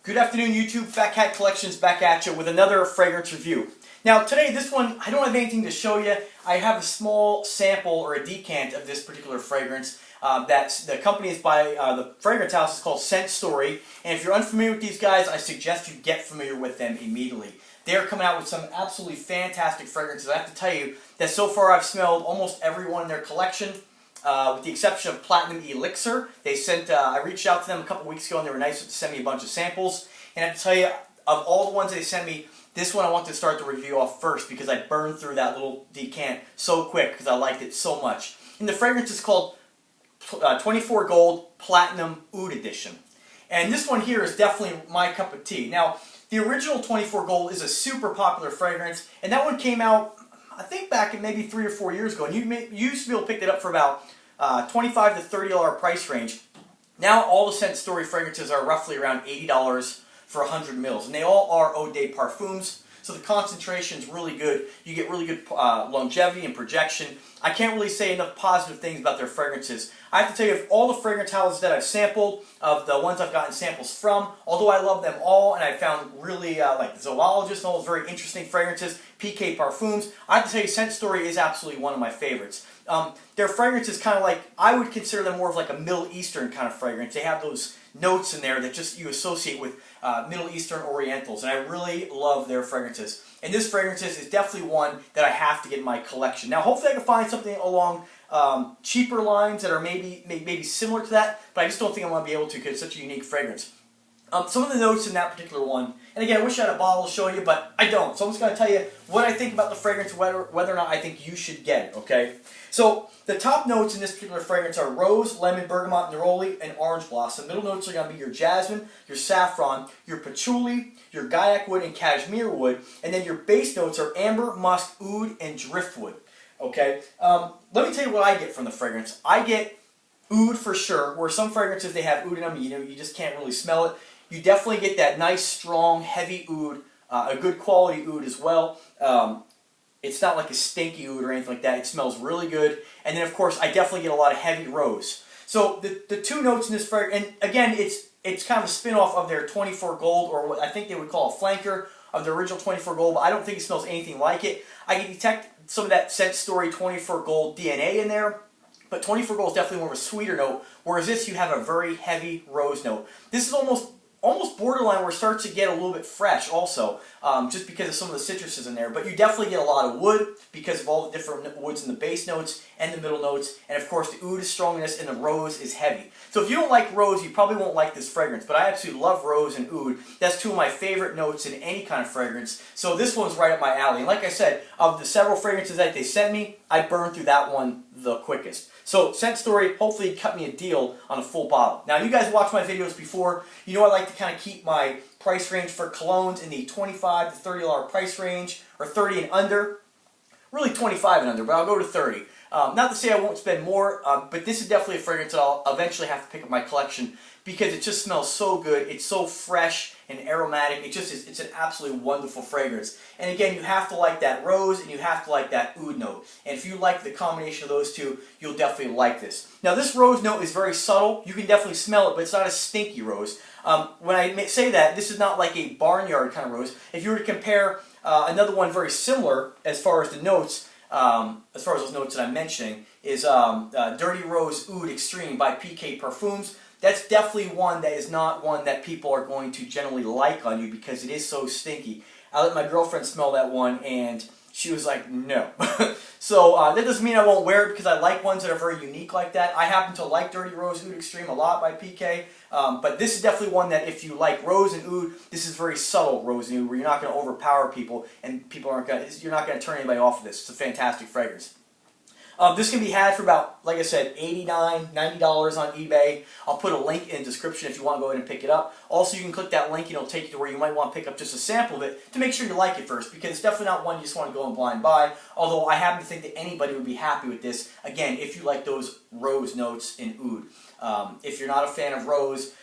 Good afternoon, YouTube. Fat Cat Collections back at you with another fragrance review. Now today, this one, I don't have anything to show you. I have a small sample or a decant of this particular fragrance. The company is by, the fragrance house is called Scentstory. And if you're unfamiliar with these guys, I suggest you get familiar with them immediately. They're coming out with some absolutely fantastic fragrances. I have to tell you that so far I've smelled almost every one in their collection. With the exception of Platinum Elixir. I reached out to them a couple weeks ago and they were nice to send me a bunch of samples. And I have to tell you, of all the ones they sent me, this one I want to start the review off first because I burned through that little decant so quick because I liked it so much. And the fragrance is called 24 Gold Platinum Oud Edition. And this one here is definitely my cup of tea. Now, the original 24 Gold is a super popular fragrance, and that one came out I think back in maybe 3 or 4 years ago, and you used to be able to pick it up for about $25 to $30 price range. Now all the Scentstory fragrances are roughly around $80 for 100 mils, and they all are Eau de Parfums, so the concentration is really good. You get really good longevity and projection. I can't really say enough positive things about their fragrances. I have to tell you, of all the fragrance houses that I've sampled, of the ones I've gotten samples from, although I love them all, and I found really, like Zoologist and all those very interesting fragrances, PK Parfums, I have to tell you, Scentstory is absolutely one of my favorites. Their fragrance is kind of like, I would consider them more of like a Middle Eastern kind of fragrance. They have those notes in there that just you associate with Middle Eastern Orientals, and I really love their fragrances. And this fragrance is definitely one that I have to get in my collection. Now, hopefully I can find something along cheaper lines that are maybe similar to that, but I just don't think I'm going to be able to because it's such a unique fragrance. Some of the notes in that particular one, and again, I wish I had a bottle to show you, but I don't. So I'm just going to tell you what I think about the fragrance, whether or not I think you should get it, okay? So the top notes in this particular fragrance are rose, lemon, bergamot, neroli, and orange blossom. Middle notes are going to be your jasmine, your saffron, your patchouli, your gaiac wood, and cashmere wood. And then your base notes are amber, musk, oud, and driftwood. Okay? Let me tell you what I get from the fragrance. I get oud for sure, where some fragrances they have oud in them, you just can't really smell it. You definitely get that nice, strong, heavy oud, a good quality oud as well. It's not like a stinky oud or anything like that. It smells really good. And then, of course, I definitely get a lot of heavy rose. So the two notes in this fragrance, and again, it's kind of a spin-off of their 24 Gold, or what I think they would call a flanker of the original 24 Gold, but I don't think it smells anything like it. I can detect some of that Scentstory 24 Gold DNA in there, but 24 Gold is definitely more of a sweeter note, whereas this, you have a very heavy rose note. This is almost borderline where it starts to get a little bit fresh also, just because of some of the citruses in there. But you definitely get a lot of wood because of all the different woods in the base notes and the middle notes. And of course the oud is strong in this and the rose is heavy. So if you don't like rose, you probably won't like this fragrance. But I absolutely love rose and oud. That's two of my favorite notes in any kind of fragrance. So this one's right up my alley. And like I said, of the several fragrances that they sent me, I burned through that one the quickest. So Scentstory hopefully cut me a deal on a full bottle. Now you guys watched my videos before. You know I like to kind of keep my price range for colognes in the $25 to $30 price range, or 30 and under. Really 25 and under, but I'll go to 30. Not to say I won't spend more, but this is definitely a fragrance that I'll eventually have to pick up my collection because it just smells so good. It's so fresh and aromatic. It's an absolutely wonderful fragrance. And again, you have to like that rose and you have to like that oud note. And if you like the combination of those two, you'll definitely like this. Now this rose note is very subtle. You can definitely smell it, but it's not a stinky rose. When I say that, this is not like a barnyard kind of rose. If you were to compare another one very similar as far as the notes, as far as those notes that I'm mentioning, is Dirty Rose Oud Extreme by PK Parfums. That's definitely one that is not one that people are going to generally like on you because it is so stinky. I let my girlfriend smell that one and she was like, no. So that doesn't mean I won't wear it because I like ones that are very unique like that. I happen to like Dirty Rose Oud Extreme a lot by PK, but this is definitely one that if you like rose and oud, this is very subtle rose and oud where you're not going to overpower people and you're not going to turn anybody off of this. It's a fantastic fragrance. This can be had for about, like I said, $89, $90 on eBay. I'll put a link in the description if you want to go ahead and pick it up. Also, you can click that link and it'll take you to where you might want to pick up just a sample of it to make sure you like it first, because it's definitely not one you just want to go and blind buy, although I happen to think that anybody would be happy with this, again, if you like those rose notes in oud. If you're not a fan of rose,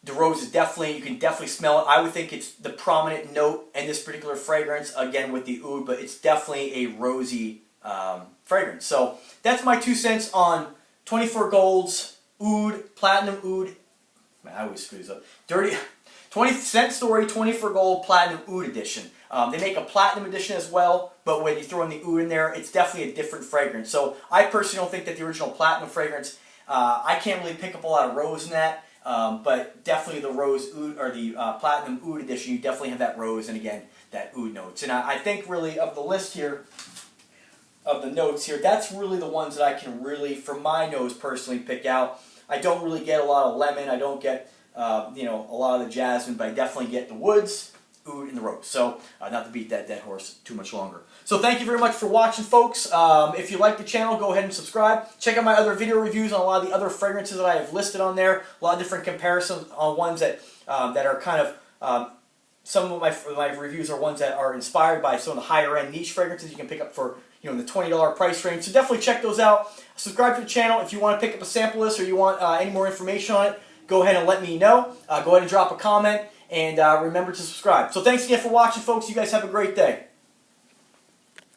the rose is definitely, you can definitely smell it. I would think it's the prominent note in this particular fragrance, again with the oud, but it's definitely a rosy fragrance. So that's my 2 cents on 24 Gold's Oud, Platinum Oud Man, I always screw this up. Dirty 20 Scentstory 20 for Gold Platinum Oud Edition. They make a Platinum Edition as well, but when you throw in the Oud in there, it's definitely a different fragrance. So I personally don't think that the original Platinum fragrance, I can't really pick up a lot of rose in that, but definitely the Rose Oud, or the Platinum Oud Edition, you definitely have that rose and again, that Oud notes. And I think really of the list here, of the notes here, that's really the ones that I can really, for my nose personally, pick out. I don't really get a lot of lemon, I don't get a lot of the jasmine, but I definitely get the woods, oud, and the rose. So, not to beat that dead horse too much longer. So thank you very much for watching, folks. If you like the channel, go ahead and subscribe. Check out my other video reviews on a lot of the other fragrances that I have listed on there. A lot of different comparisons on ones that are kind of, some of my reviews are ones that are inspired by some of the higher end niche fragrances you can pick up for in the $20 price range. So definitely check those out. Subscribe to the channel. If you want to pick up a sample list or you want any more information on it, go ahead and let me know. Go ahead and drop a comment, and remember to subscribe. So thanks again for watching, folks. You guys have a great day.